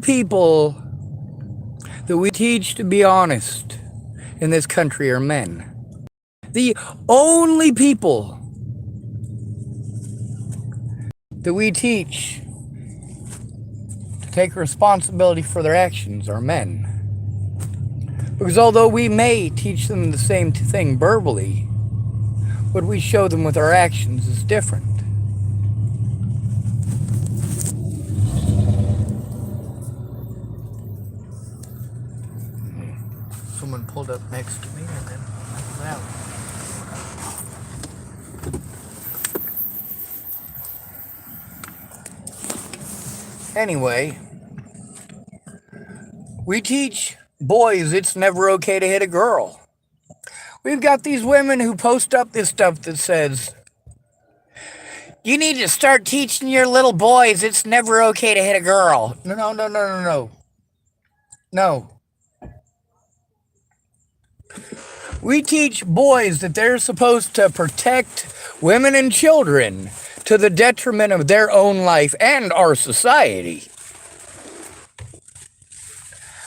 People that we teach to be honest in this country are men. The only people that we teach to take responsibility for their actions are men. Because although we may teach them the same thing verbally, what we show them with our actions is different. Someone pulled up next to me and then went out. Anyway, we teach boys it's never okay to hit a girl. We've got these women who post up this stuff that says, you need to start teaching your little boys it's never okay to hit a girl. No. No. We teach boys that they're supposed to protect women and children to the detriment of their own life and our society.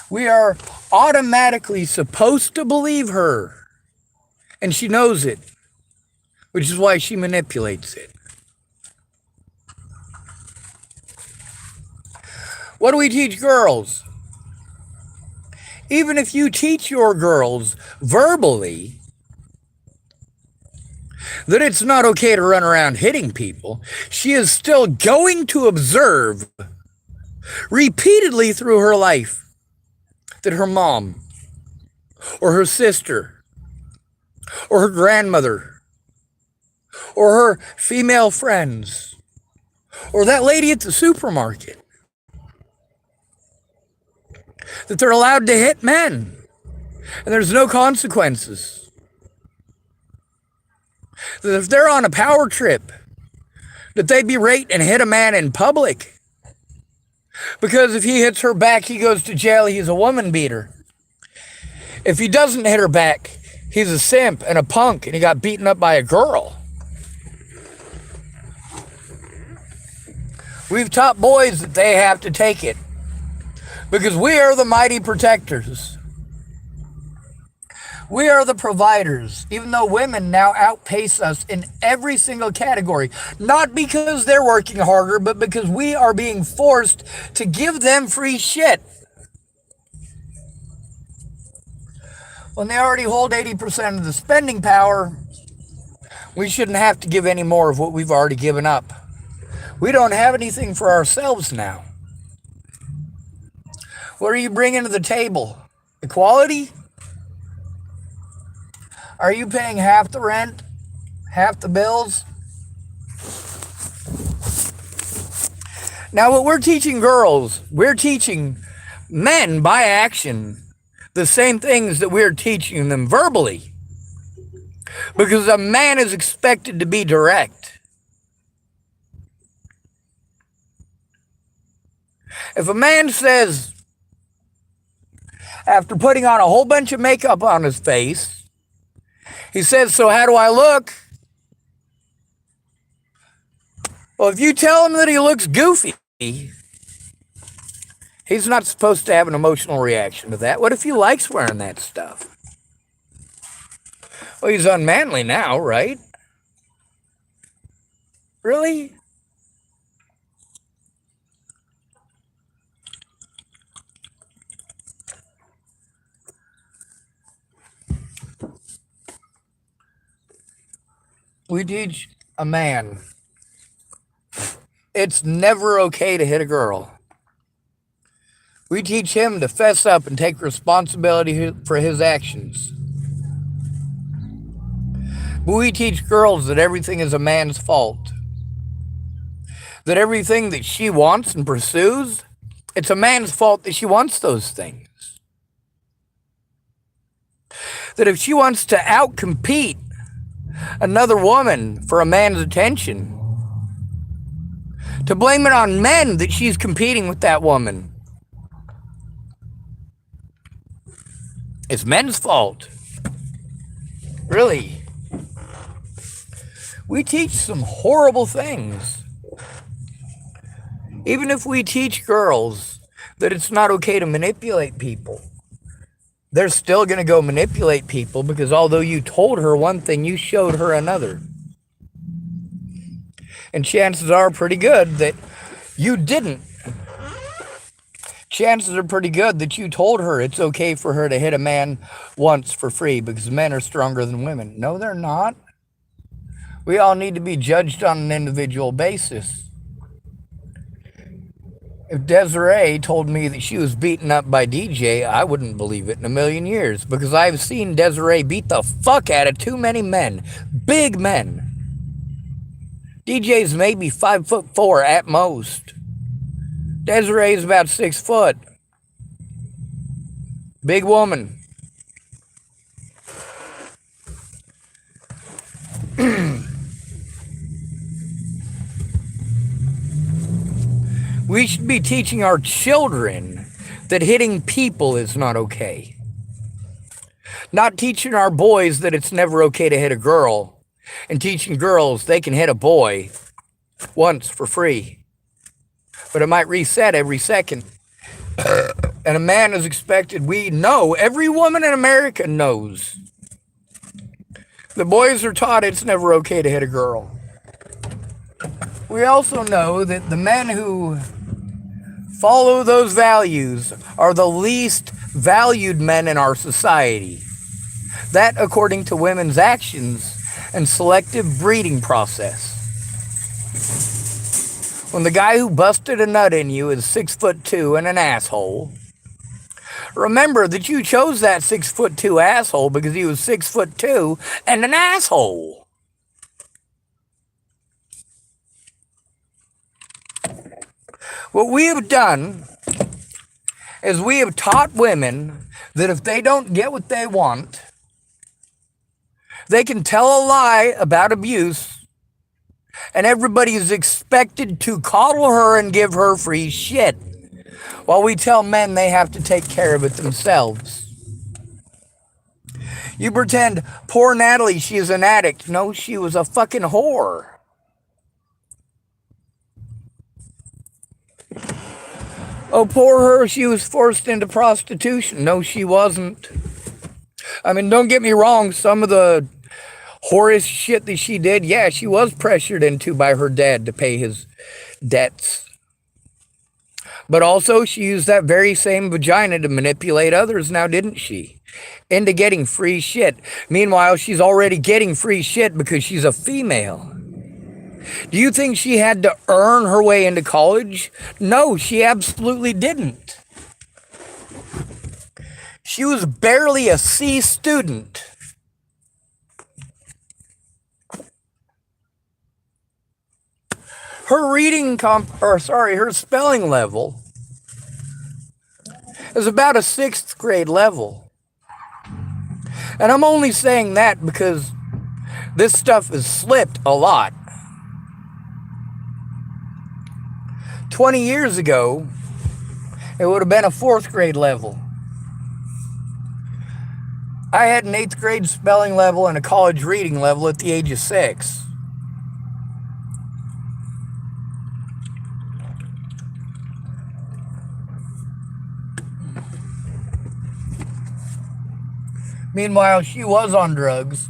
We are automatically supposed to believe her. And she knows it, which is why she manipulates it. What do we teach girls? Even if you teach your girls verbally that it's not okay to run around hitting people, she is still going to observe repeatedly through her life that her mom or her sister or her grandmother or her female friends or that lady at the supermarket, that they're allowed to hit men and there's no consequences. That if they're on a power trip, that they berate and hit a man in public. Because if he hits her back, he goes to jail, he's a woman beater. If he doesn't hit her back, he's a simp and a punk and he got beaten up by a girl. We've taught boys that they have to take it. Because we are the mighty protectors. We are the providers, even though women now outpace us in every single category. Not because they're working harder, but because we are being forced to give them free shit. When they already hold 80% of the spending power, we shouldn't have to give any more of what we've already given up. We don't have anything for ourselves now. What are you bringing to the table? Equality? Are you paying half the rent? Half the bills? Now, what we're teaching girls, we're teaching men by action the same things that we're teaching them verbally. Because a man is expected to be direct. If a man says, after putting on a whole bunch of makeup on his face, he says, so how do I look? Well, if you tell him that he looks goofy, he's not supposed to have an emotional reaction to that. What if he likes wearing that stuff? Well, he's unmanly now, right? Really? We teach a man it's never okay to hit a girl. We teach him to fess up and take responsibility for his actions. But we teach girls that everything is a man's fault. That everything that she wants and pursues, it's a man's fault that she wants those things. That if she wants to outcompete another woman for a man's attention, to blame it on men that she's competing with that woman. It's men's fault. Really. We teach some horrible things. Even if we teach girls that it's not okay to manipulate people. They're still going to go manipulate people because although you told her one thing, you showed her another. And chances are pretty good that you didn't. Chances are pretty good that you told her it's okay for her to hit a man once for free because men are stronger than women. No, they're not. We all need to be judged on an individual basis. If Desiree told me that she was beaten up by DJ, I wouldn't believe it in a million years because I've seen Desiree beat the fuck out of too many men. Big men. DJ's maybe 5'4" at most. Desiree's about 6 foot. Big woman. We should be teaching our children that hitting people is not okay. Not teaching our boys that it's never okay to hit a girl, and teaching girls they can hit a boy once for free. But it might reset every second. And a man is expected, we know, every woman in America knows. The boys are taught it's never okay to hit a girl. We also know that the men who follow those values are the least valued men in our society. That according to women's actions and selective breeding process. When the guy who busted a nut in you is 6'2" and an asshole, remember that you chose that 6'2" asshole because he was 6'2" and an asshole. What we have done is we have taught women that if they don't get what they want, they can tell a lie about abuse, and everybody is expected to coddle her and give her free shit, while we tell men they have to take care of it themselves. You pretend, poor Natalie, she is an addict. No, she was a fucking whore. Oh, poor her, she was forced into prostitution. No, she wasn't. I mean, don't get me wrong, some of the whorish shit that she did, yeah, she was pressured into by her dad to pay his debts. But also, she used that very same vagina to manipulate others now, didn't she? Into getting free shit. Meanwhile, she's already getting free shit because she's a female. Do you think she had to earn her way into college? No, she absolutely didn't. She was barely a C student. Her spelling level is about a 6th grade level. And I'm only saying that because this stuff has slipped a lot. 20 years ago, it would have been a 4th grade level. I had an 8th grade spelling level and a college reading level at the age of 6. Meanwhile, she was on drugs,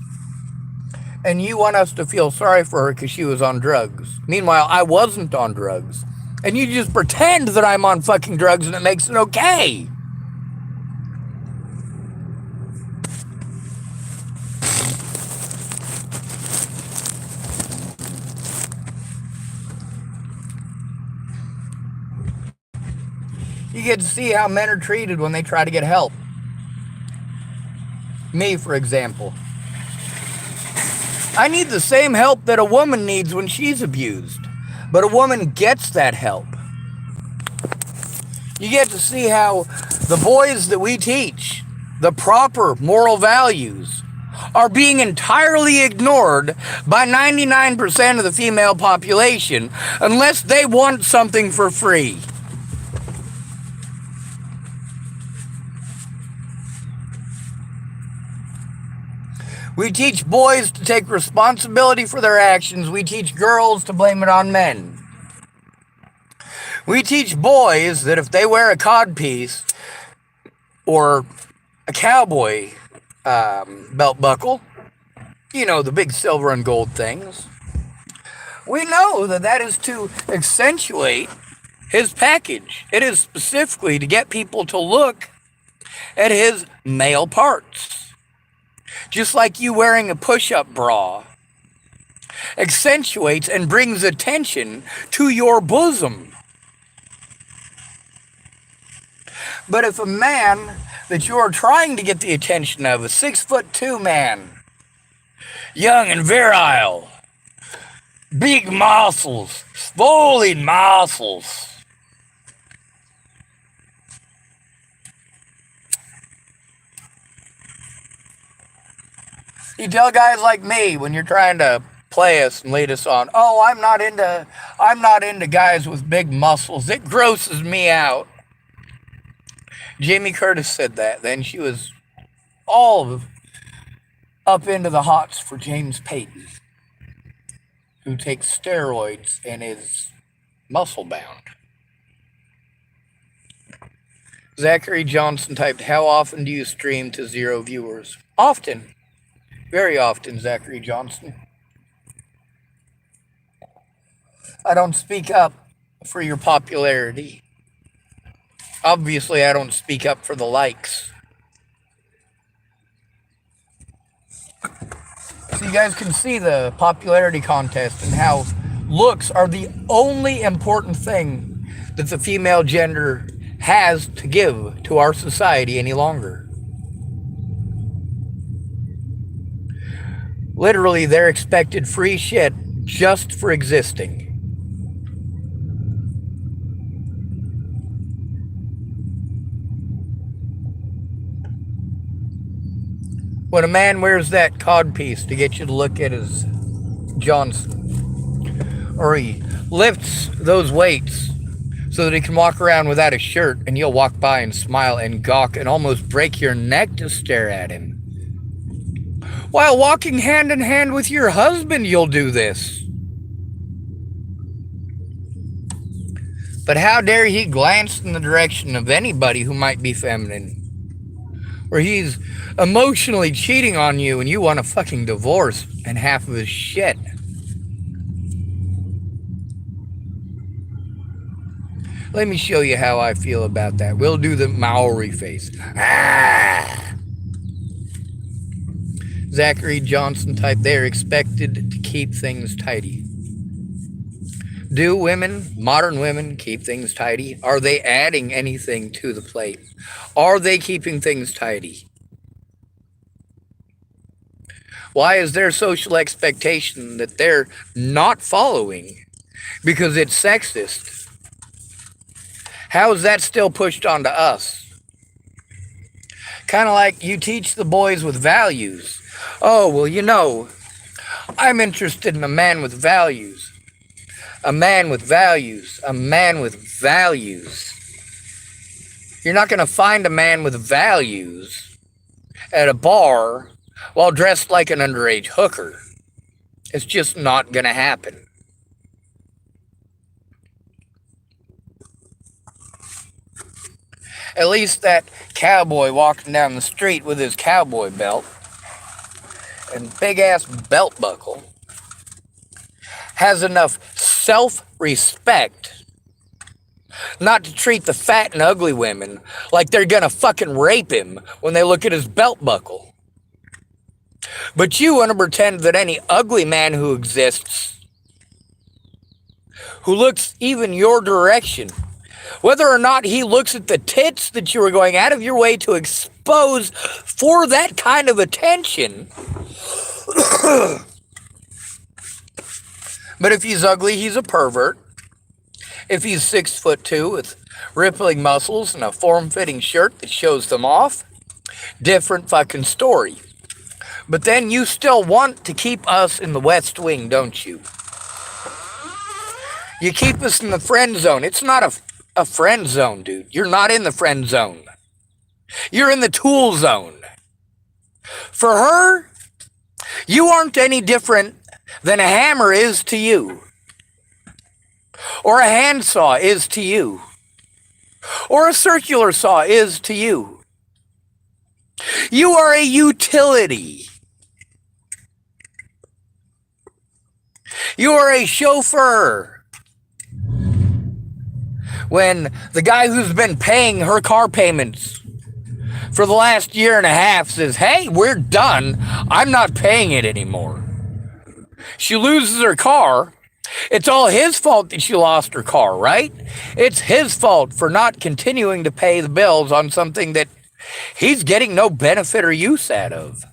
and you want us to feel sorry for her because she was on drugs. Meanwhile, I wasn't on drugs, and you just pretend that I'm on fucking drugs and it makes it okay. You get to see how men are treated when they try to get help. Me, for example. I need the same help that a woman needs when she's abused, but a woman gets that help. You get to see how the boys that we teach, the proper moral values, are being entirely ignored by 99% of the female population unless they want something for free. We teach boys to take responsibility for their actions. We teach girls to blame it on men. We teach boys that if they wear a codpiece or a cowboy belt buckle, you know, the big silver and gold things, we know that that is to accentuate his package. It is specifically to get people to look at his male parts. Just like you wearing a push-up bra accentuates and brings attention to your bosom. But if a man that you are trying to get the attention of, a 6'2" man, young and virile, big muscles, swollen muscles, you tell guys like me when you're trying to play us and lead us on, oh, I'm not into guys with big muscles. It grosses me out. Jamie Curtis said that. Then she was all up into the hots for James Payton, who takes steroids and is muscle bound. Zachary Johnson typed, how often do you stream to 0 viewers? Often. Very often, Zachary Johnson. I don't speak up for your popularity. Obviously, I don't speak up for the likes. So you guys can see the popularity contest and how looks are the only important thing that the female gender has to give to our society any longer. Literally, they're expected free shit just for existing. When a man wears that codpiece to get you to look at his Johnson, or he lifts those weights so that he can walk around without a shirt and you'll walk by and smile and gawk and almost break your neck to stare at him. While walking hand in hand with your husband, you'll do this. But how dare he glance in the direction of anybody who might be feminine? Or he's emotionally cheating on you and you want a fucking divorce and half of his shit. Let me show you how I feel about that. We'll do the Maori face. Ah! Zachary Johnson typed, they're expected to keep things tidy. Do women, modern women, keep things tidy? Are they adding anything to the plate? Are they keeping things tidy? Why is their social expectation that they're not following because it's sexist? How is that still pushed onto us? Kind of like you teach the boys with values. Oh, well, you know, I'm interested in a man with values. A man with values. A man with values. You're not going to find a man with values at a bar while dressed like an underage hooker. It's just not going to happen. At least that cowboy walking down the street with his cowboy belt and big-ass belt buckle has enough self-respect not to treat the fat and ugly women like they're gonna fucking rape him when they look at his belt buckle. But you want to pretend that any ugly man who exists, who looks even your direction, whether or not he looks at the tits that you were going out of your way to expose for that kind of attention. But if he's ugly, he's a pervert. If he's 6'2" with rippling muscles and a form-fitting shirt that shows them off, different fucking story. But then you still want to keep us in the West Wing, don't you? You keep us in the friend zone. It's not a friend zone, dude. You're not in the friend zone. You're in the tool zone. For her, you aren't any different than a hammer is to you. or a handsaw is to you, or a circular saw is to you. You are a utility. You are a chauffeur. When the guy who's been paying her car payments for the last year and a half says, hey, we're done, I'm not paying it anymore. She loses her car. It's all his fault that she lost her car, right? It's his fault for not continuing to pay the bills on something that he's getting no benefit or use out of.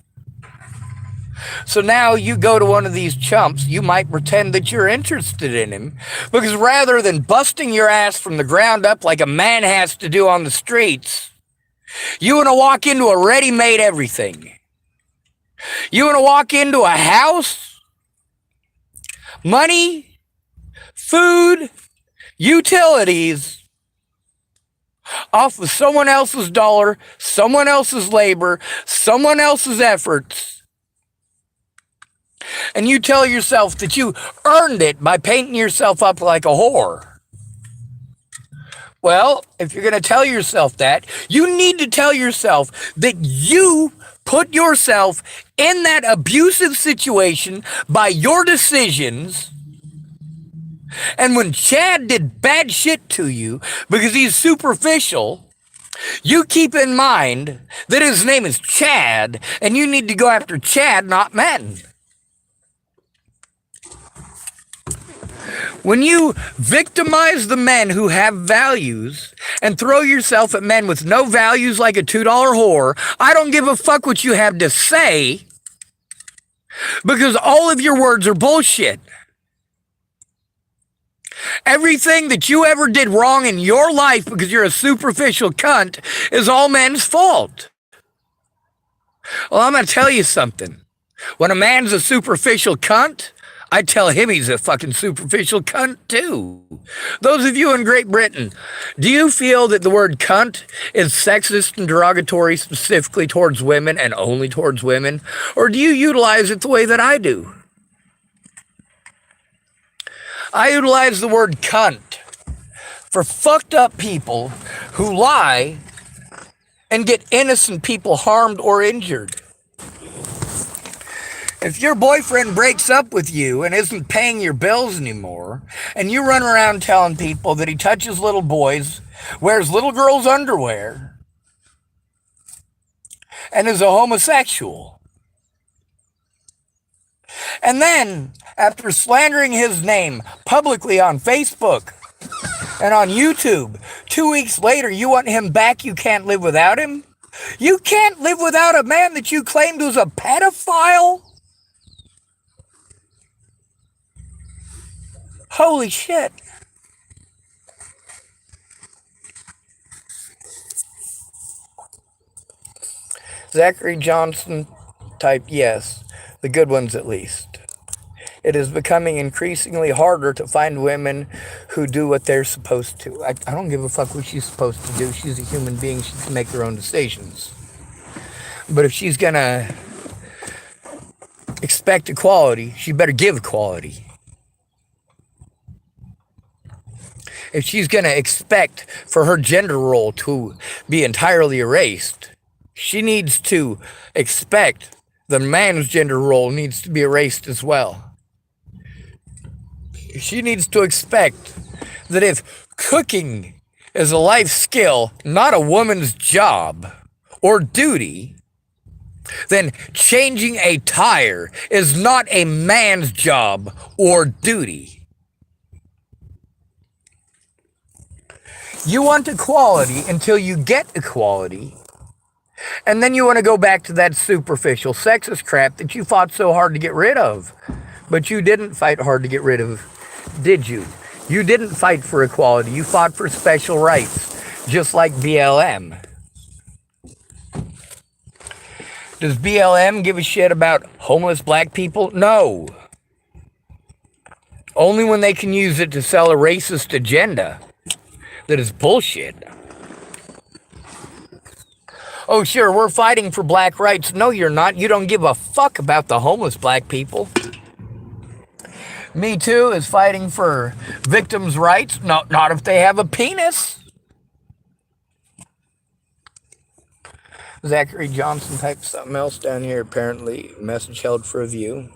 So now you go to one of these chumps, you might pretend that you're interested in him, because rather than busting your ass from the ground up like a man has to do on the streets, you want to walk into a ready-made everything. You want to walk into a house, money, food, utilities, off of someone else's dollar, someone else's labor, someone else's efforts. And you tell yourself that you earned it by painting yourself up like a whore. Well, if you're going to tell yourself that, you need to tell yourself that you put yourself in that abusive situation by your decisions. And when Chad did bad shit to you because he's superficial, you keep in mind that his name is Chad, and you need to go after Chad, not men. When you victimize the men who have values and throw yourself at men with no values like a $2 whore, I don't give a fuck what you have to say, because all of your words are bullshit. Everything that you ever did wrong in your life because you're a superficial cunt is all men's fault. Well, I'm going to tell you something. When a man's a superficial cunt, I tell him he's a fucking superficial cunt too. Those of you in Great Britain, do you feel that the word cunt is sexist and derogatory specifically towards women and only towards women? Or do you utilize it the way that I do? I utilize the word cunt for fucked up people who lie and get innocent people harmed or injured. If your boyfriend breaks up with you and isn't paying your bills anymore, and you run around telling people that he touches little boys, wears little girls' underwear, and is a homosexual, and then, after slandering his name publicly on Facebook and on YouTube, 2 weeks later you want him back, you can't live without him? You can't live without a man that you claimed was a pedophile? Holy shit. Zachary Johnson type yes, the good ones at least. It is becoming increasingly harder to find women who do what they're supposed to. I don't give a fuck what she's supposed to do. She's a human being. She can make her own decisions. But if she's going to expect equality, she better give equality. If she's going to expect for her gender role to be entirely erased, she needs to expect the man's gender role needs to be erased as well. She needs to expect that if cooking is a life skill, not a woman's job or duty, then changing a tire is not a man's job or duty. You want equality until you get equality, and then you want to go back to that superficial sexist crap that you fought so hard to get rid of. But you didn't fight hard to get rid of, did you? You didn't fight for equality. You fought for special rights, just like BLM. Does BLM give a shit about homeless black people? No. Only when they can use it to sell a racist agenda. That is bullshit. Oh, sure, we're fighting for black rights. No, you're not. You don't give a fuck about the homeless black people. Me Too is fighting for victims' rights. No, not if they have a penis. Zachary Johnson typed something else down here, apparently. Message held for review.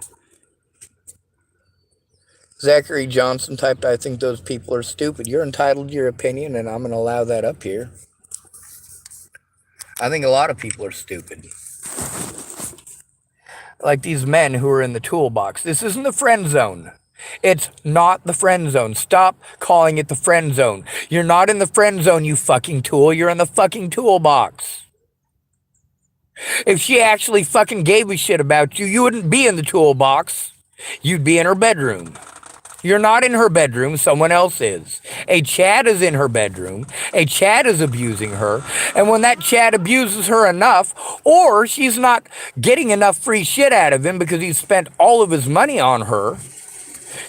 Zachary Johnson typed, I think those people are stupid. You're entitled to your opinion, and I'm going to allow that up here. I think a lot of people are stupid. Like these men who are in the toolbox. This isn't the friend zone. It's not the friend zone. Stop calling it the friend zone. You're not in the friend zone, you fucking tool. You're in the fucking toolbox. If she actually fucking gave a shit about you, you wouldn't be in the toolbox. You'd be in her bedroom. You're not in her bedroom, someone else is. A Chad is in her bedroom. A Chad is abusing her. And when that Chad abuses her enough, or she's not getting enough free shit out of him because he's spent all of his money on her,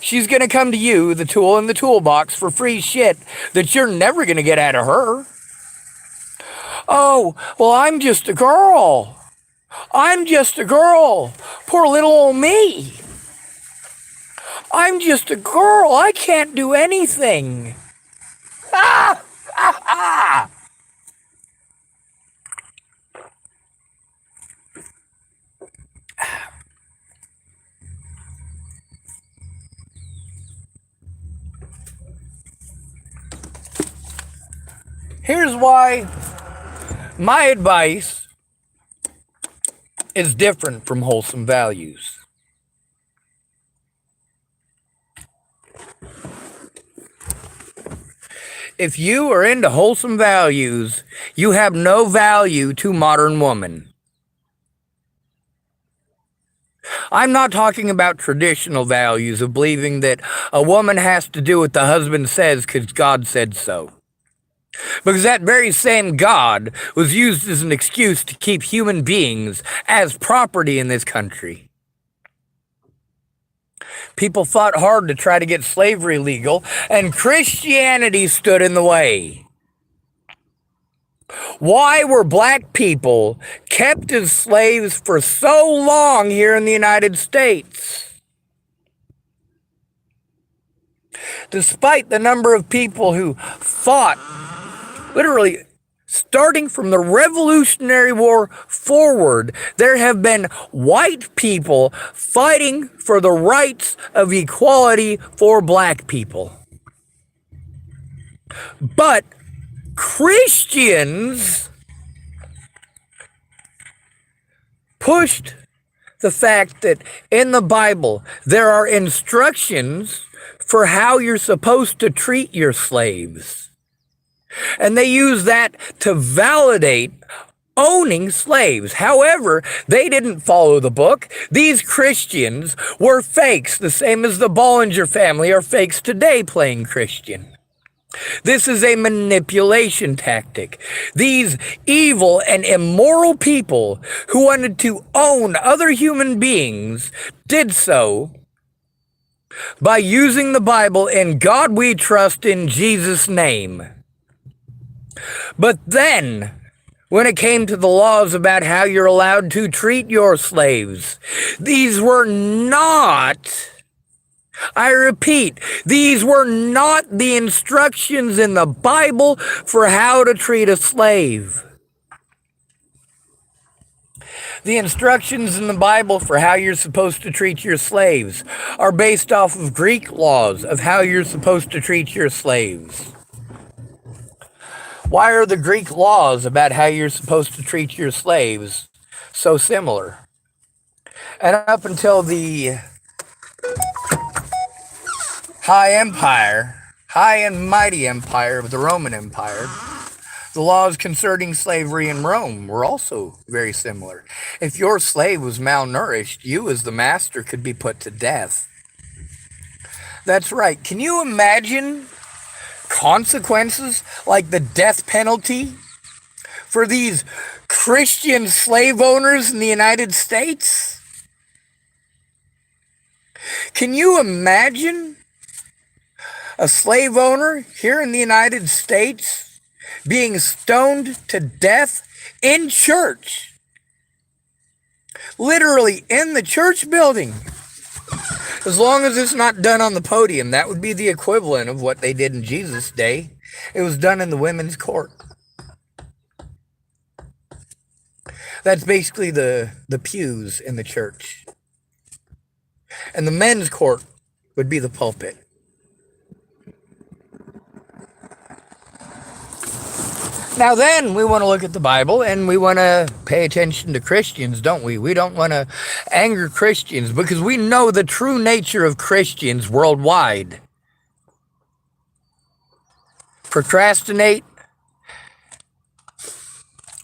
she's going to come to you, the tool in the toolbox, for free shit that you're never going to get out of her. Oh, well, I'm just a girl. I'm just a girl. Poor little old me. I'm just a girl. I can't do anything. Ah! Ah! Ah! Here's why my advice is different from wholesome values. If you are into wholesome values, you have no value to modern woman. I'm not talking about traditional values of believing that a woman has to do what the husband says because God said so. Because that very same God was used as an excuse to keep human beings as property in this country. People fought hard to try to get slavery legal, and Christianity stood in the way. Why were black people kept as slaves for so long here in the United States? Despite the number of people who fought, literally starting from the Revolutionary War forward, there have been white people fighting for the rights of equality for black people. But Christians pushed the fact that in the Bible there are instructions for how you're supposed to treat your slaves. And they use that to validate owning slaves. However, they didn't follow the book. These Christians were fakes, the same as the Bollinger family are fakes today playing Christian. This is a manipulation tactic. These evil and immoral people who wanted to own other human beings did so by using the Bible in God we trust in Jesus' name. But then, when it came to the laws about how you're allowed to treat your slaves, these were not, I repeat, these were not the instructions in the Bible for how to treat a slave. The instructions in the Bible for how you're supposed to treat your slaves are based off of Greek laws of how you're supposed to treat your slaves. Why are the Greek laws about how you're supposed to treat your slaves so similar? And up until the high and mighty empire of the Roman Empire, the laws concerning slavery in Rome were also very similar. If your slave was malnourished, you as the master could be put to death. That's right. Can you imagine consequences like the death penalty for these Christian slave owners in the United States? Can you imagine a slave owner here in the United States being stoned to death in church? Literally in the church building. As long as it's not done on the podium, that would be the equivalent of what they did in Jesus' day. It was done in the women's court. That's basically the pews in the church. And the men's court would be the pulpit. Now then, we want to look at the Bible and we want to pay attention to Christians, don't we? We don't want to anger Christians because we know the true nature of Christians worldwide. Procrastinate,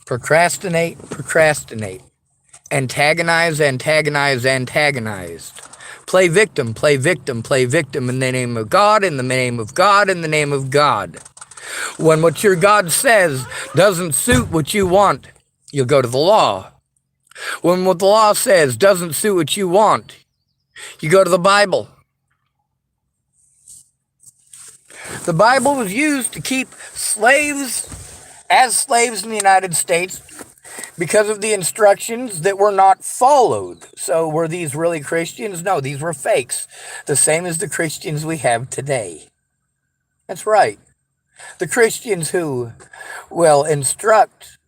procrastinate, procrastinate. Antagonize, antagonize, antagonized. Play victim, play victim, play victim in the name of God, in the name of God, in the name of God. When what your God says doesn't suit what you want, you'll go to the law. When what the law says doesn't suit what you want, you go to the Bible. The Bible was used to keep slaves as slaves in the United States because of the instructions that were not followed. So were these really Christians? No, these were fakes. The same as the Christians we have today. That's right. The Christians who will instruct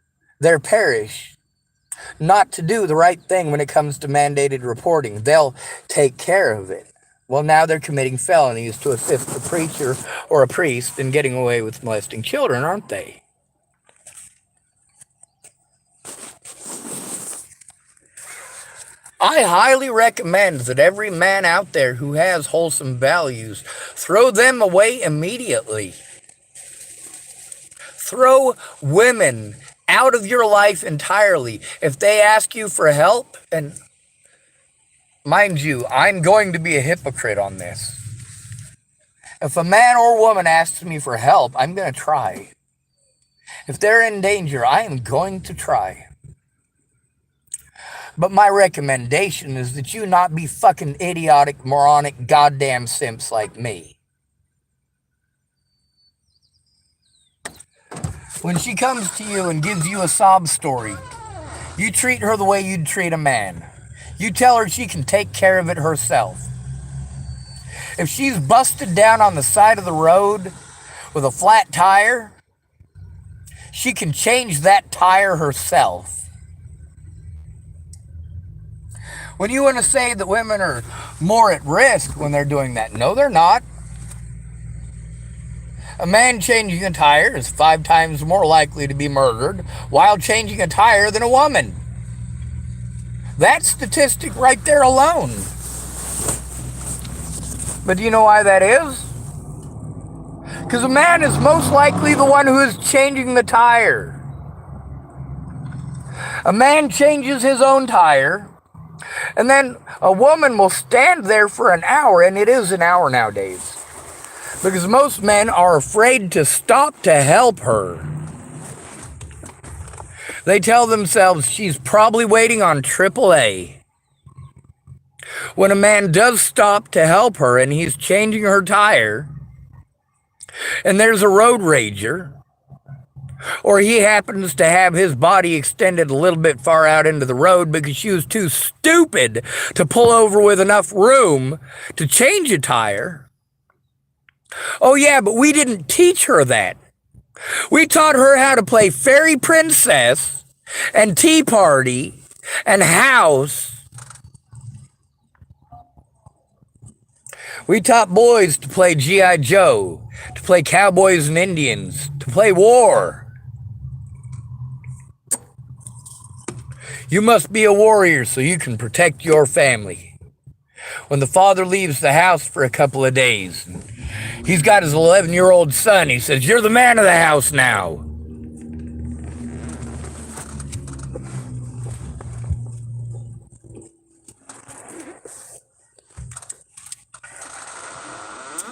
their parish not to do the right thing when it comes to mandated reporting. They'll take care of it. Well, now they're committing felonies to assist a preacher or a priest in getting away with molesting children, aren't they? I highly recommend that every man out there who has wholesome values, throw them away immediately. Throw women out of your life entirely. If they ask you for help, and mind you, I'm going to be a hypocrite on this. If a man or woman asks me for help, I'm going to try. If they're in danger, I am going to try. But my recommendation is that you not be fucking idiotic, moronic, goddamn simps like me. When she comes to you and gives you a sob story, you treat her the way you'd treat a man. You tell her she can take care of it herself. If she's busted down on the side of the road with a flat tire, she can change that tire herself. When you want to say that women are more at risk when they're doing that, no, they're not. A man changing a tire is 5 times more likely to be murdered while changing a tire than a woman. That statistic right there alone. But do you know why that is? Because a man is most likely the one who is changing the tire. A man changes his own tire, and then a woman will stand there for an hour, and it is an hour nowadays. Because most men are afraid to stop to help her. They tell themselves she's probably waiting on AAA. When a man does stop to help her and he's changing her tire, and there's a road rager, or he happens to have his body extended a little bit far out into the road because she was too stupid to pull over with enough room to change a tire. Oh yeah, but we didn't teach her that. We taught her how to play fairy princess and tea party and house. We taught boys to play G.I. Joe, to play cowboys and Indians, to play war. You must be a warrior so you can protect your family. When the father leaves the house for a couple of days, he's got his 11-year-old son. He says, "You're the man of the house now."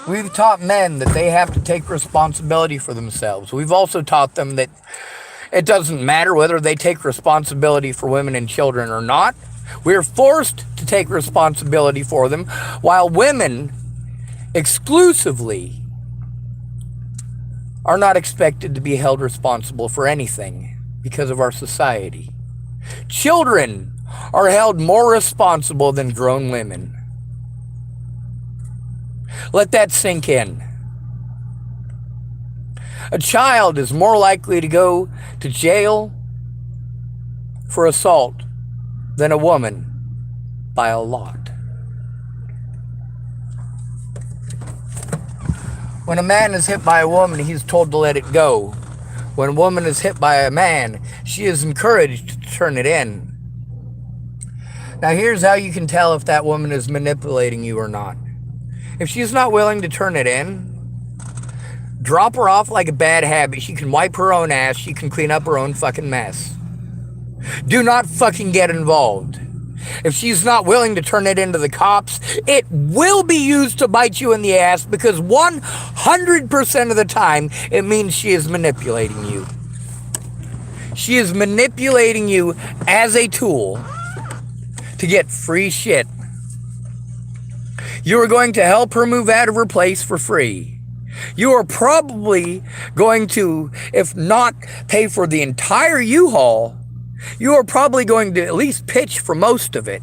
We've taught men that they have to take responsibility for themselves. We've also taught them that it doesn't matter whether they take responsibility for women and children or not. We're forced to take responsibility for them, while women exclusively are not expected to be held responsible for anything because of our society. Children are held more responsible than grown women. Let that sink in. A child is more likely to go to jail for assault than a woman by a lot. When a man is hit by a woman, he's told to let it go. When a woman is hit by a man, she is encouraged to turn it in. Now, here's how you can tell if that woman is manipulating you or not. If she's not willing to turn it in, drop her off like a bad habit. She can wipe her own ass. She can clean up her own fucking mess. Do not fucking get involved. If she's not willing to turn it into the cops, it will be used to bite you in the ass, because 100% of the time, it means she is manipulating you. She is manipulating you as a tool to get free shit. You are going to help her move out of her place for free. You are probably going to, if not pay for the entire U-Haul, you are probably going to at least pitch for most of it.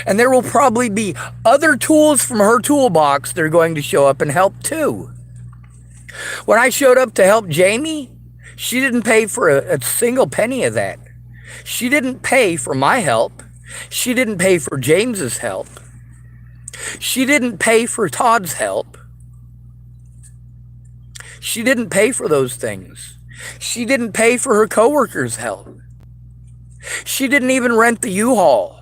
And there will probably be other tools from her toolbox that are going to show up and help too. When I showed up to help Jamie, she didn't pay for a single penny of that. She didn't pay for my help. She didn't pay for James's help. She didn't pay for Todd's help. She didn't pay for those things. She didn't pay for her coworkers' help. She didn't even rent the U-Haul.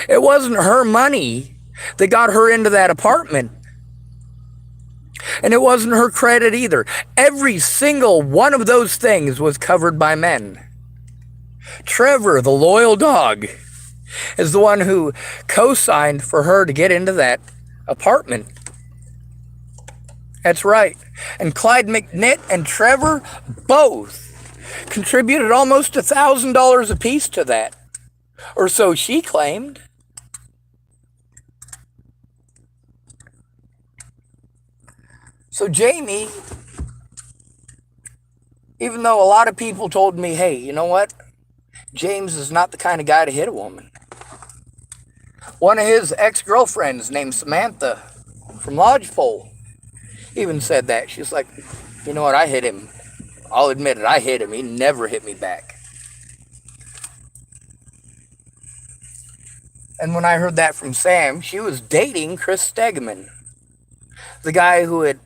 It wasn't her money that got her into that apartment. And it wasn't her credit either. Every single one of those things was covered by men. Trevor, the loyal dog, is the one who co-signed for her to get into that apartment. That's right. And Clyde McNitt and Trevor both contributed almost $1,000 apiece to that. Or so she claimed. So Jamie, even though a lot of people told me, hey, you know what? James is not the kind of guy to hit a woman. One of his ex-girlfriends named Samantha from Lodgepole even said that. She's like, you know what? I hit him. I'll admit it. I hit him. He never hit me back. And when I heard that from Sam, she was dating Chris Stegman, the guy who had,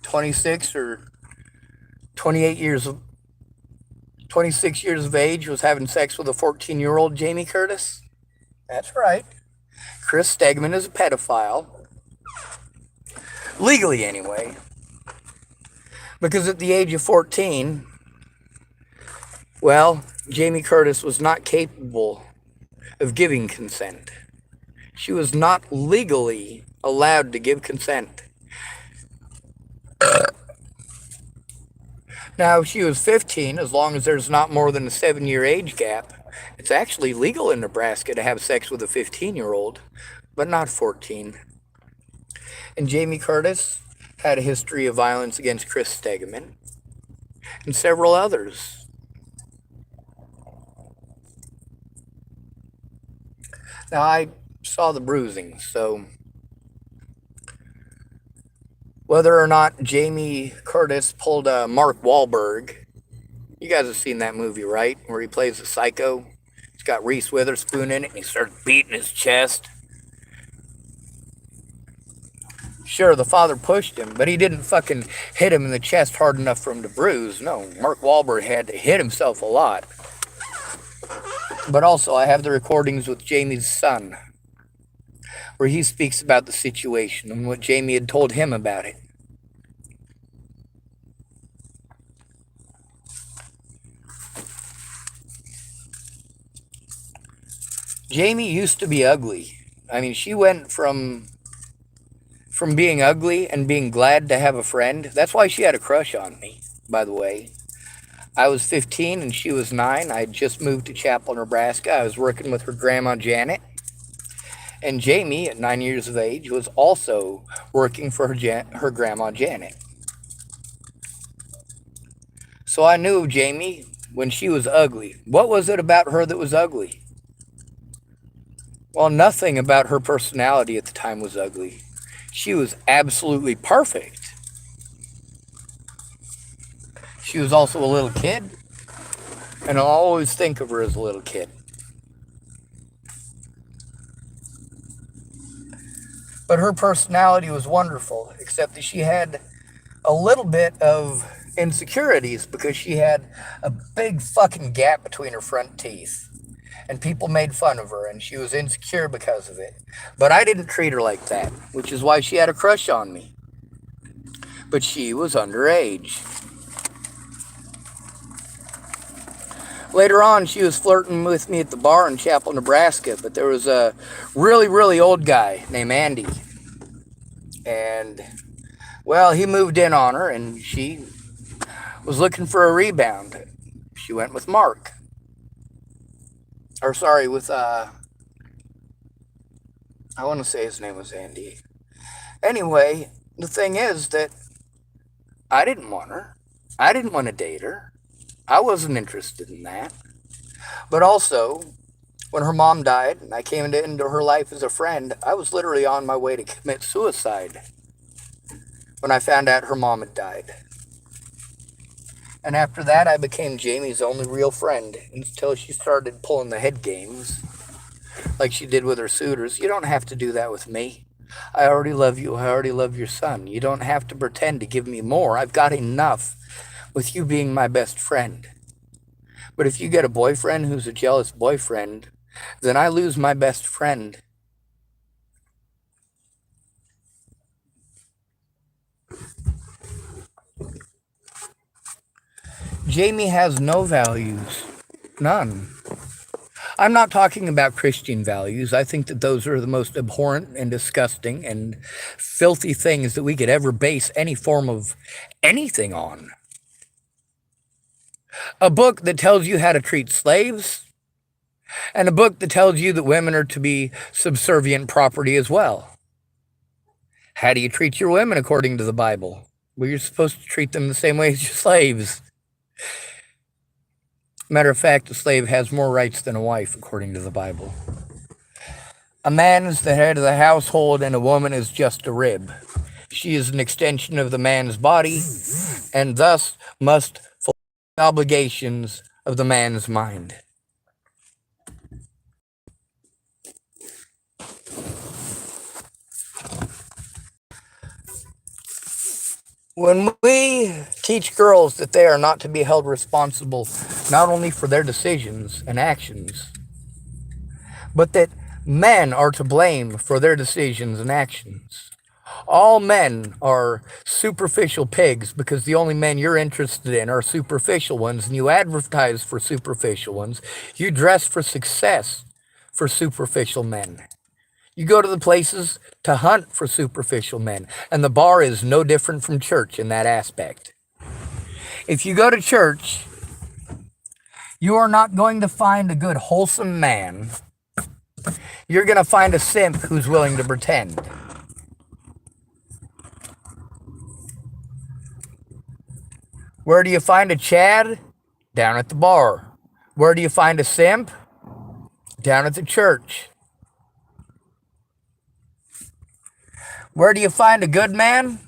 26 or 28 years of 26 years of age, was having sex with a 14-year-old Jamie Curtis. That's right. Chris Stegman is a pedophile. Legally, anyway. Because at the age of 14, well, Jamie Curtis was not capable of giving consent. She was not legally allowed to give consent. Now, if she was 15, as long as there's not more than a 7-year age gap, it's actually legal in Nebraska to have sex with a 15-year-old, but not 14. And Jamie Curtis had a history of violence against Chris Stegman and several others. Now, I saw the bruising, so whether or not Jamie Curtis pulled a Mark Wahlberg, you guys have seen that movie, right? Where he plays a psycho. It's got Reese Witherspoon in it, and he starts beating his chest. Sure, the father pushed him, but he didn't fucking hit him in the chest hard enough for him to bruise. No, Mark Wahlberg had to hit himself a lot. But also, I have the recordings with Jamie's son, where he speaks about the situation and what Jamie had told him about it. Jamie used to be ugly. I mean, she went from being ugly and being glad to have a friend. That's why she had a crush on me, by the way. I was 15 and she was 9. I had just moved to Chapel, Nebraska. I was working with her grandma, Janet. And Jamie, at 9 years of age, was also working for her grandma, Janet. So I knew of Jamie when she was ugly. What was it about her that was ugly? Well, nothing about her personality at the time was ugly. She was absolutely perfect. She was also a little kid, and I'll always think of her as a little kid. But her personality was wonderful, except that she had a little bit of insecurities because she had a big fucking gap between her front teeth. And people made fun of her, and she was insecure because of it. But I didn't treat her like that, which is why she had a crush on me. But she was underage. Later on, she was flirting with me at the bar in Chapel, Nebraska, but there was a really, really old guy named Andy. And, well, he moved in on her, and she was looking for a rebound. She went with Mark. Or, sorry, with, I want to say his name was Andy. Anyway, the thing is that I didn't want her. I didn't want to date her. I wasn't interested in that. But also, when her mom died and I came into her life as a friend, I was literally on my way to commit suicide when I found out her mom had died. And after that, I became Jamie's only real friend until she started pulling the head games like she did with her suitors. You don't have to do that with me. I already love you. I already love your son. You don't have to pretend to give me more. I've got enough with you being my best friend. But if you get a boyfriend who's a jealous boyfriend, then I lose my best friend. Jamie has no values. None. I'm not talking about Christian values. I think that those are the most abhorrent and disgusting and filthy things that we could ever base any form of anything on. A book that tells you how to treat slaves, and a book that tells you that women are to be subservient property as well. How do you treat your women according to the Bible? Well, you're supposed to treat them the same way as your slaves. Matter of fact, a slave has more rights than a wife, according to the Bible. A man is the head of the household, and a woman is just a rib. She is an extension of the man's body, and thus must fulfill the obligations of the man's mind. When we teach girls that they are not to be held responsible not only for their decisions and actions, but that men are to blame for their decisions and actions. All men are superficial pigs because the only men you're interested in are superficial ones, and you advertise for superficial ones. You dress for success for superficial men. You go to the places to hunt for superficial men, and the bar is no different from church in that aspect. If you go to church, you are not going to find a good, wholesome man. You're going to find a simp who's willing to pretend. Where do you find a Chad? Down at the bar. Where do you find a simp? Down at the church. Where do you find a good man?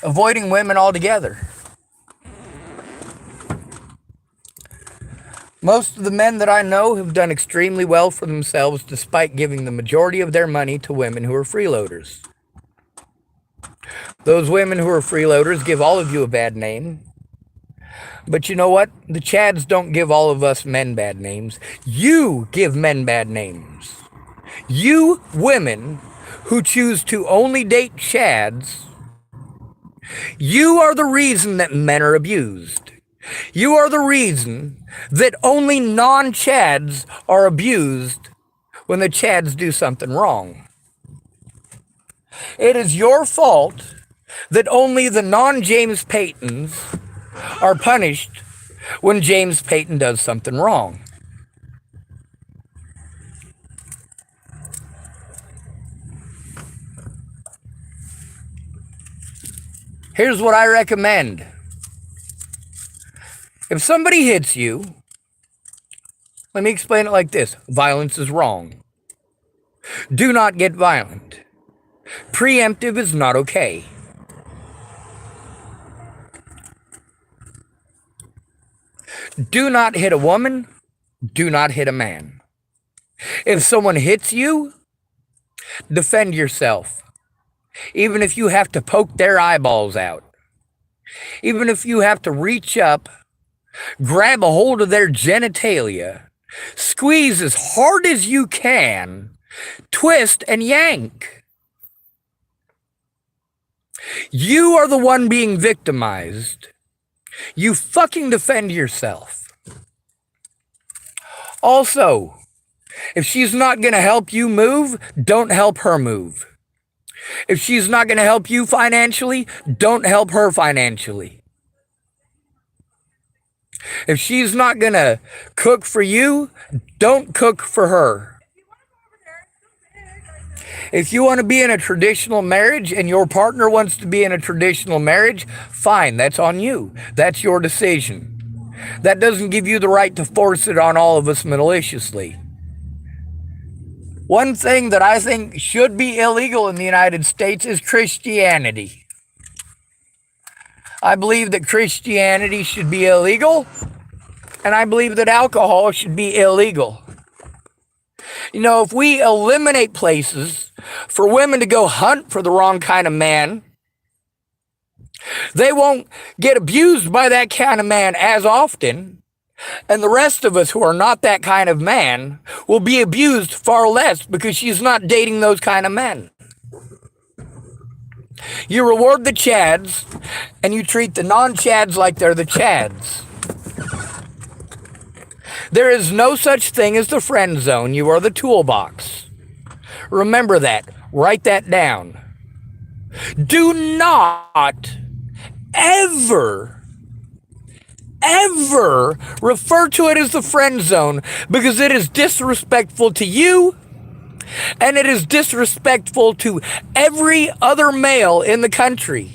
Avoiding women altogether. Most of the men that I know have done extremely well for themselves despite giving the majority of their money to women who are freeloaders. Those women who are freeloaders give all of you a bad name. But you know what? The Chads don't give all of us men bad names. You give men bad names. You women who choose to only date Chads, you are the reason that men are abused. You are the reason that only non-Chads are abused when the Chads do something wrong. It is your fault that only the non-James Paytons are punished when James Payton does something wrong. Here's what I recommend. If somebody hits you, let me explain it like this. Violence is wrong. Do not get violent. Preemptive is not okay. Do not hit a woman. Do not hit a man. If someone hits you, defend yourself. Even if you have to poke their eyeballs out. Even if you have to reach up, grab a hold of their genitalia, squeeze as hard as you can, twist and yank. You are the one being victimized. You fucking defend yourself. Also, if she's not going to help you move, don't help her move. If she's not going to help you financially, don't help her financially. If she's not going to cook for you, don't cook for her. If you want to be in a traditional marriage and your partner wants to be in a traditional marriage, fine, that's on you. That's your decision. That doesn't give you the right to force it on all of us maliciously. One thing that I think should be illegal in the United States is Christianity. I believe that Christianity should be illegal, and I believe that alcohol should be illegal. You know, if we eliminate places for women to go hunt for the wrong kind of man, they won't get abused by that kind of man as often. And the rest of us who are not that kind of man will be abused far less because she's not dating those kind of men. You reward the Chads and you treat the non-Chads like they're the Chads. There is no such thing as the friend zone. You are the toolbox. Remember that. Write that down. Do not ever refer to it as the friend zone because it is disrespectful to you and it is disrespectful to every other male in the country.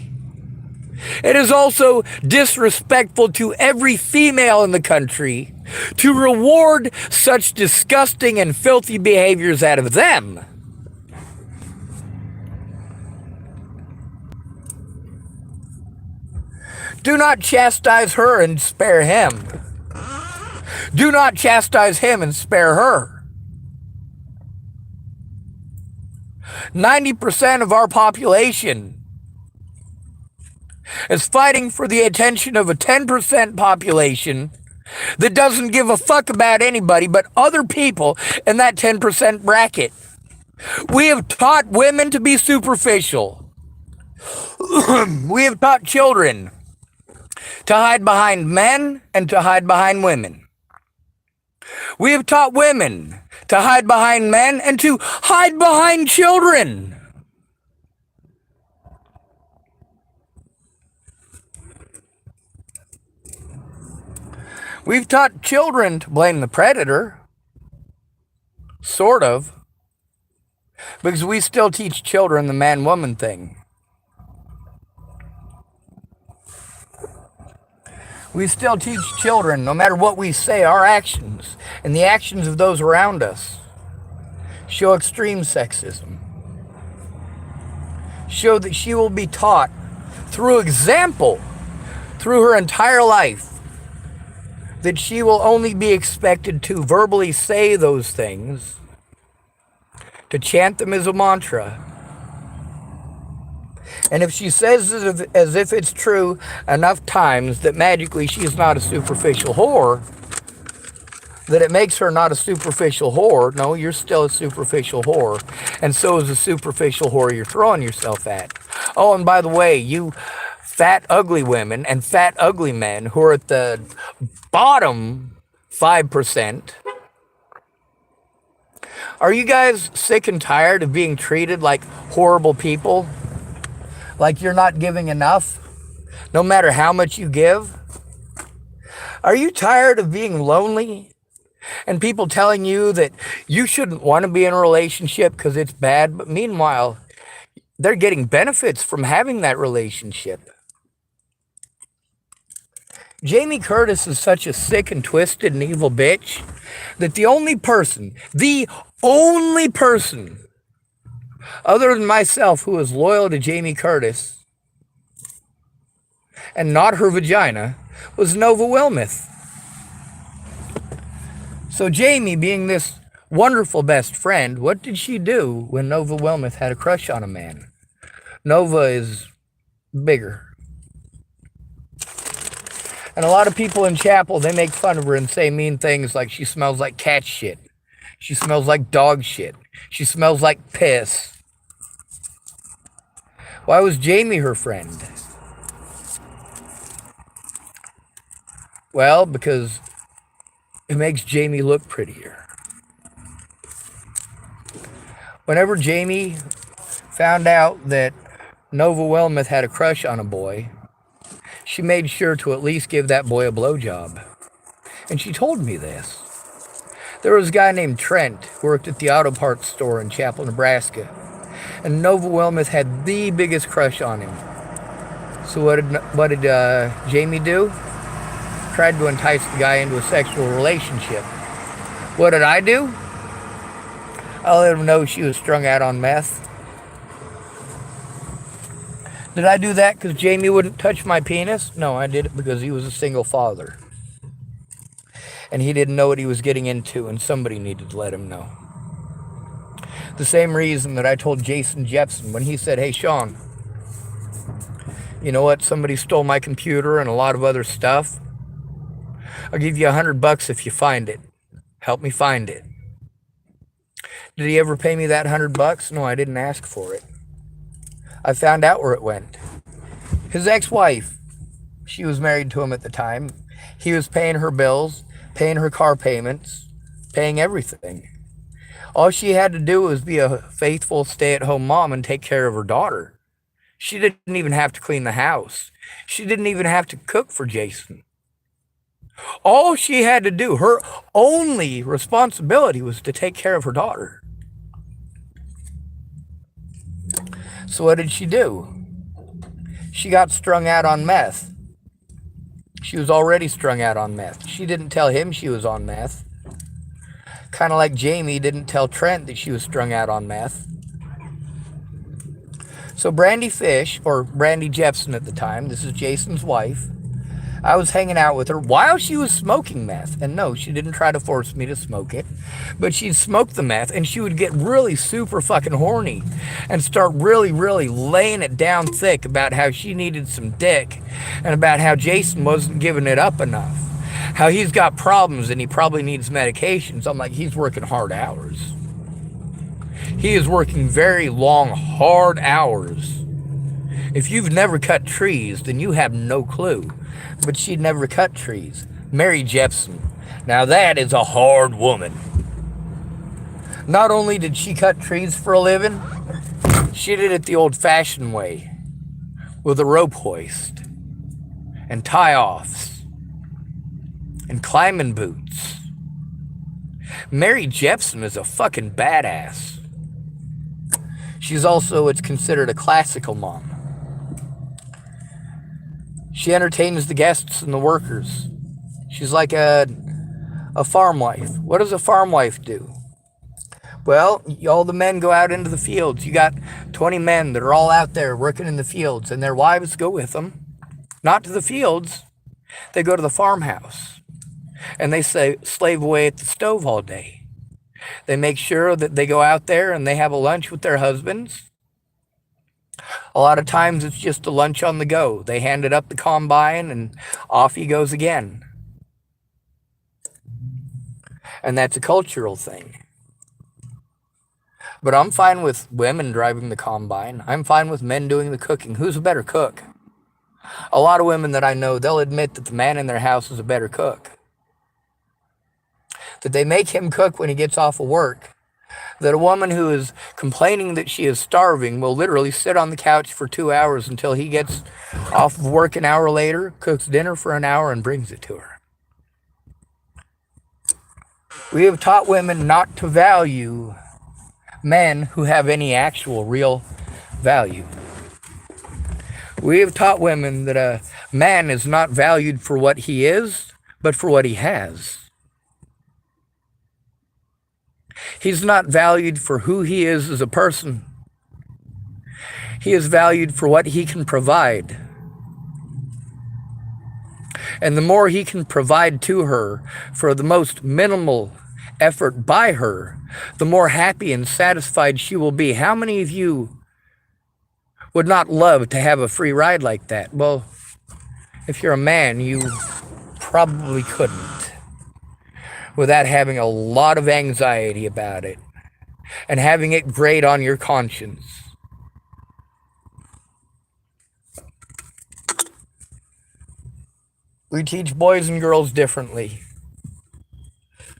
It is also disrespectful to every female in the country to reward such disgusting and filthy behaviors out of them. Do not chastise her and spare him. Do not chastise him and spare her. 90% of our population is fighting for the attention of a 10% population that doesn't give a fuck about anybody but other people in that 10% bracket. We have taught women to be superficial. We have taught children to hide behind men and to hide behind women. We have taught women to hide behind men and to hide behind children. We've taught children to blame the predator. Sort of. Because we still teach children the man-woman thing. We still teach children, no matter what we say, our actions and the actions of those around us show extreme sexism. Show that she will be taught through example, through her entire life, that she will only be expected to verbally say those things, to chant them as a mantra. And if she says it as if it's true enough times that magically she's not a superficial whore, that it makes her not a superficial whore. No, you're still a superficial whore. And so is a superficial whore you're throwing yourself at. Oh, and by the way, you fat, ugly women and fat, ugly men who are at the bottom 5%, are you guys sick and tired of being treated like horrible people? Like you're not giving enough, no matter how much you give? Are you tired of being lonely and people telling you that you shouldn't want to be in a relationship because it's bad, but meanwhile, they're getting benefits from having that relationship? Jamie Curtis is such a sick and twisted and evil bitch that the only person only person other than myself who was loyal to Jamie Curtis and not her vagina was Nova Wilmuth. So Jamie, being this wonderful best friend, what did she do when Nova Wilmuth had a crush on a man? Nova is bigger. And a lot of people in chapel, they make fun of her and say mean things like she smells like cat shit. She smells like dog shit. She smells like piss. Why was Jamie her friend? Well, because it makes Jamie look prettier. Whenever Jamie found out that Nova Wilmuth had a crush on a boy, she made sure to at least give that boy a blowjob. And she told me this. There was a guy named Trent who worked at the auto parts store in Chapel, Nebraska. And Nova Wilmuth had the biggest crush on him. So what did Jamie do? Tried to entice the guy into a sexual relationship. What did I do? I let him know she was strung out on meth. Did I do that because Jamie wouldn't touch my penis? No, I did it because he was a single father. And he didn't know what he was getting into, and somebody needed to let him know. The same reason that I told Jason Jepson when he said, "Hey, Sean, you know what? Somebody stole my computer and a lot of other stuff. I'll give you $100 if you find it. Help me find it." Did he ever pay me that $100? No, I didn't ask for it. I found out where it went. His ex-wife, she was married to him at the time. He was paying her bills, paying her car payments, paying everything. All she had to do was be a faithful stay-at-home mom and take care of her daughter. She didn't even have to clean the house. She didn't even have to cook for Jason. All she had to do, her only responsibility, was to take care of her daughter. So what did she do? She got strung out on meth. She was already strung out on meth. She didn't tell him she was on meth. Kind of like Jamie didn't tell Trent that she was strung out on meth. So Brandy Fish, or Brandy Jepson at the time, this is Jason's wife, I was hanging out with her while she was smoking meth. And no, she didn't try to force me to smoke it. But she'd smoke the meth and she would get really super fucking horny and start really, really laying it down thick about how she needed some dick and about how Jason wasn't giving it up enough. How he's got problems and he probably needs medications. I'm like, he's working hard hours. He is working very long, hard hours. If you've never cut trees, then you have no clue. But she'd never cut trees. Mary Jepson. Now that is a hard woman. Not only did she cut trees for a living, she did it the old-fashioned way, with a rope hoist, and tie-offs, and climbing boots. Mary Jepson is a fucking badass. She's also what's considered a classical mom. She entertains the guests and the workers. She's like a farm wife. What does a farm wife do? Well, all the men go out into the fields. You got 20 men that are all out there working in the fields, and their wives go with them. Not to the fields. They go to the farmhouse. And they slave away at the stove all day. They make sure that they go out there and they have a lunch with their husbands. A lot of times it's just a lunch on the go. They handed up the combine and off he goes again. And that's a cultural thing. But I'm fine with women driving the combine. I'm fine with men doing the cooking. Who's a better cook? A lot of women that I know, they'll admit that the man in their house is a better cook. That they make him cook when he gets off of work. That a woman who is complaining that she is starving will literally sit on the couch for 2 hours until he gets off of work an hour later, cooks dinner for an hour, and brings it to her. We have taught women not to value men who have any actual real value. We have taught women that a man is not valued for what he is, but for what he has. He's not valued for who he is as a person. He is valued for what he can provide. And the more he can provide to her for the most minimal effort by her, the more happy and satisfied she will be. How many of you would not love to have a free ride like that? Well, if you're a man, you probably couldn't without having a lot of anxiety about it and having it grate on your conscience. We teach boys and girls differently.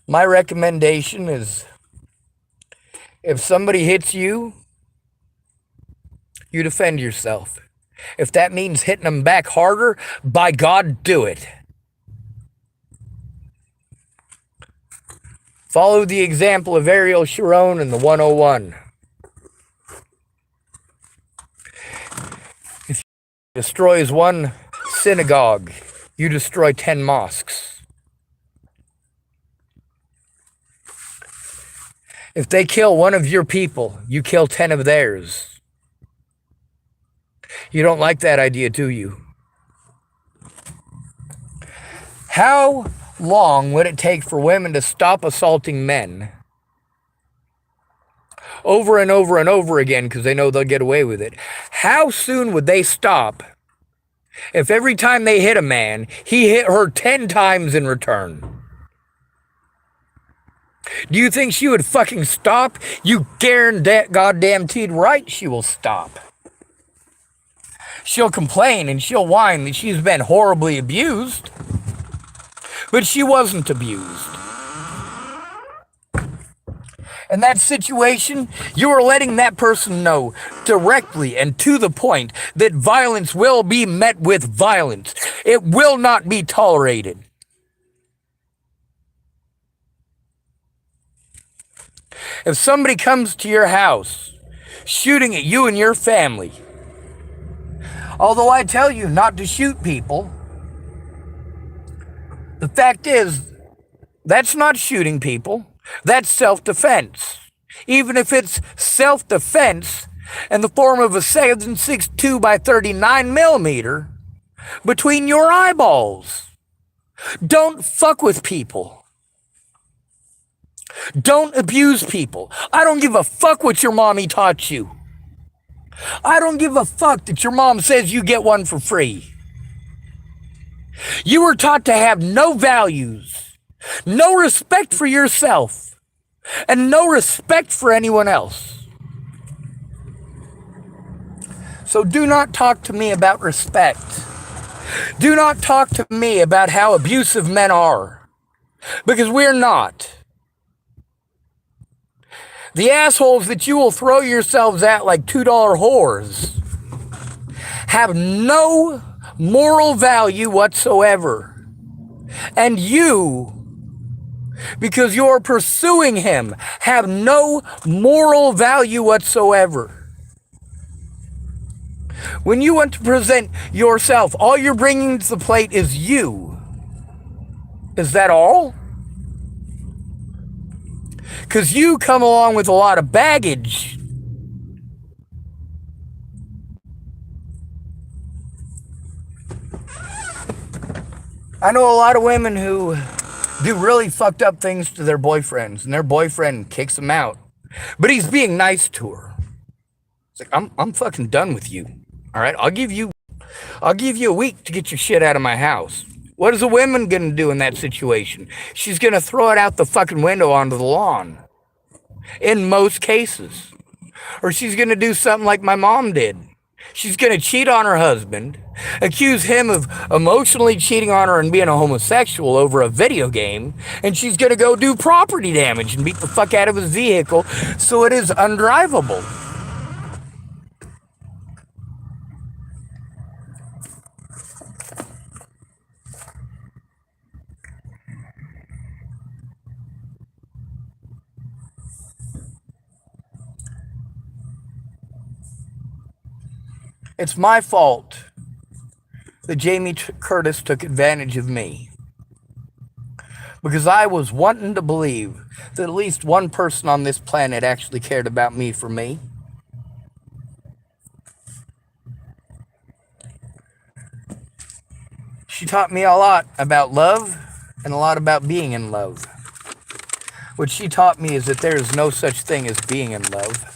My recommendation is if somebody hits you, you defend yourself. If that means hitting them back harder, by God, do it. Follow the example of Ariel Sharon in the 101. If he destroys one synagogue, you destroy 10 mosques. If they kill one of your people, you kill 10 of theirs. You don't like that idea, do you? How long would it take for women to stop assaulting men? Over and over and over again because they know they'll get away with it. How soon would they stop if every time they hit a man, he hit her 10 times in return? Do you think she would fucking stop? You goddamn right she will stop. She'll complain and she'll whine that she's been horribly abused. But she wasn't abused. In that situation, you are letting that person know directly and to the point that violence will be met with violence. It will not be tolerated. If somebody comes to your house shooting at you and your family, although I tell you not to shoot people, the fact is, that's not shooting people. That's self-defense. Even if it's self-defense in the form of a 7.62 by 39 millimeter between your eyeballs. Don't fuck with people. Don't abuse people. I don't give a fuck what your mommy taught you. I don't give a fuck that your mom says you get one for free. You were taught to have no values, no respect for yourself, and no respect for anyone else. So do not talk to me about respect. Do not talk to me about how abusive men are, because we're not. The assholes that you will throw yourselves at like $2 whores have no moral value whatsoever. And you, because you're pursuing him, have no moral value whatsoever. When you want to present yourself, all you're bringing to the plate is you. Is that all? Because you come along with a lot of baggage. I know a lot of women who do really fucked up things to their boyfriends, and their boyfriend kicks them out. But he's being nice to her. It's like, I'm fucking done with you. All right, I'll give you a week to get your shit out of my house. What is a woman gonna do in that situation? She's gonna throw it out the fucking window onto the lawn. In most cases. Or she's gonna do something like my mom did. She's gonna cheat on her husband, accuse him of emotionally cheating on her and being a homosexual over a video game, and she's gonna go do property damage and beat the fuck out of his vehicle so it is undrivable. It's my fault that Jamie Curtis took advantage of me. because I was wanting to believe that at least one person on this planet actually cared about me for me. She taught me a lot about love and a lot about being in love. What she taught me is that there is no such thing as being in love.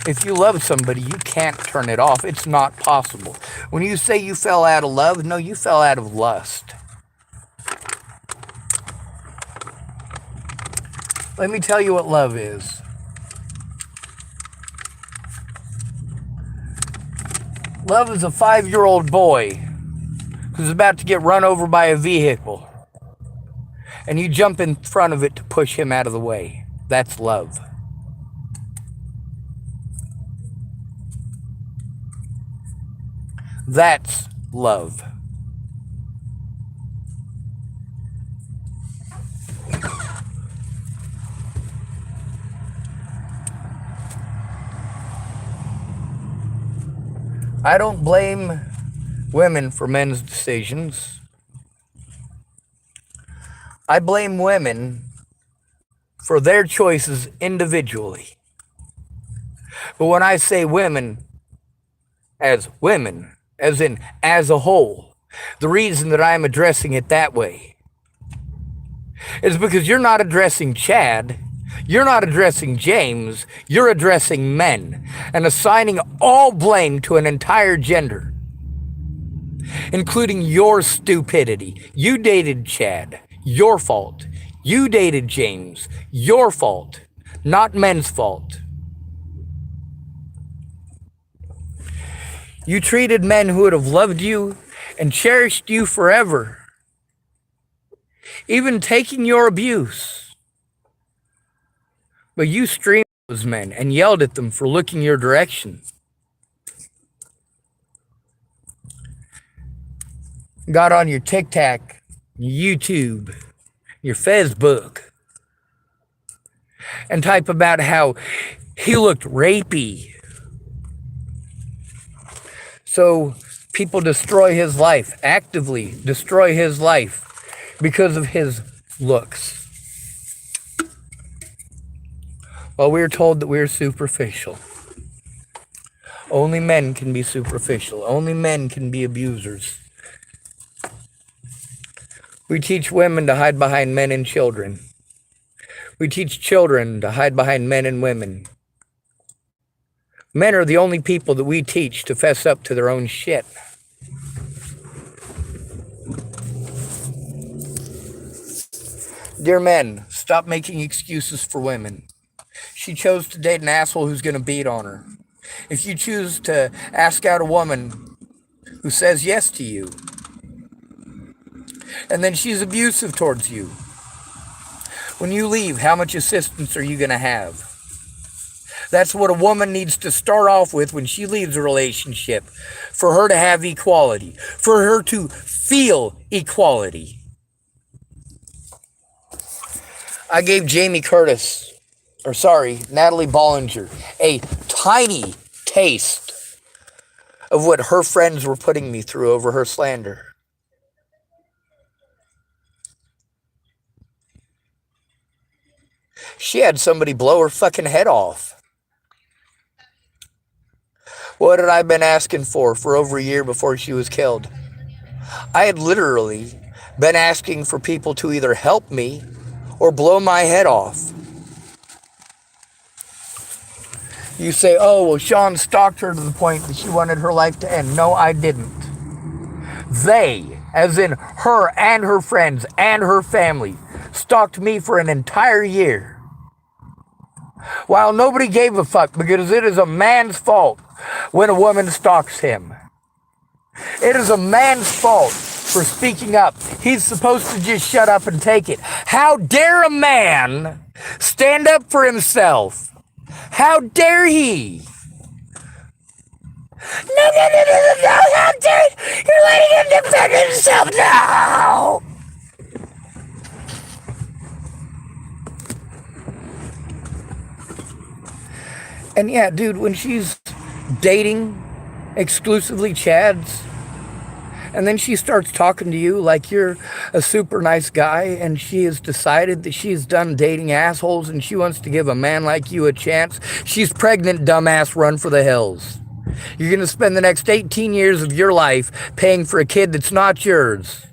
If you love somebody, you can't turn it off. It's not possible. When you say you fell out of love, no, you fell out of lust. Let me tell you what love is. Love is a 5-year-old boy who's about to get run over by a vehicle, and you jump in front of it to push him out of the way. That's love. That's love. I don't blame women for men's decisions. I blame women for their choices individually. But when I say women, as in as a whole, the reason that I'm addressing it that way is because you're not addressing Chad, you're not addressing James, you're addressing men and assigning all blame to an entire gender, including your stupidity. You dated Chad, your fault. You dated James, your fault, not men's fault. You treated men who would have loved you and cherished you forever, even taking your abuse. But you streamed those men and yelled at them for looking your direction. Got on your TikTok, your YouTube, your Facebook, and type about how he looked rapey. So people destroy his life, actively destroy his life because of his looks. Well, we're told that we're superficial. Only men can be superficial. Only men can be abusers. We teach women to hide behind men and children. We teach children to hide behind men and women. Men are the only people that we teach to fess up to their own shit. Dear men, stop making excuses for women. She chose to date an asshole who's going to beat on her. If you choose to ask out a woman who says yes to you, and then she's abusive towards you, when you leave, how much assistance are you going to have? That's what a woman needs to start off with when she leaves a relationship, for her to have equality, for her to feel equality. I gave Natalie Bollinger, a tiny taste of what her friends were putting me through over her slander. She had somebody blow her fucking head off. What had I been asking for over a year before she was killed? I had literally been asking for people to either help me or blow my head off. You say, oh, well, Sean stalked her to the point that she wanted her life to end. No, I didn't. They, as in her and her friends and her family, stalked me for an entire year. While nobody gave a fuck, because it is a man's fault when a woman stalks him. It is a man's fault for speaking up. He's supposed to just shut up and take it. How dare a man stand up for himself? How dare he? No, how dare you? You're letting him defend himself now! And yeah, dude, when she's dating exclusively Chads, And then she starts talking to you like you're a super nice guy, and she has decided that she's done dating assholes and she wants to give a man like you a chance. She's pregnant, dumbass, run for the hills. You're going to spend the next 18 years of your life paying for a kid that's not yours.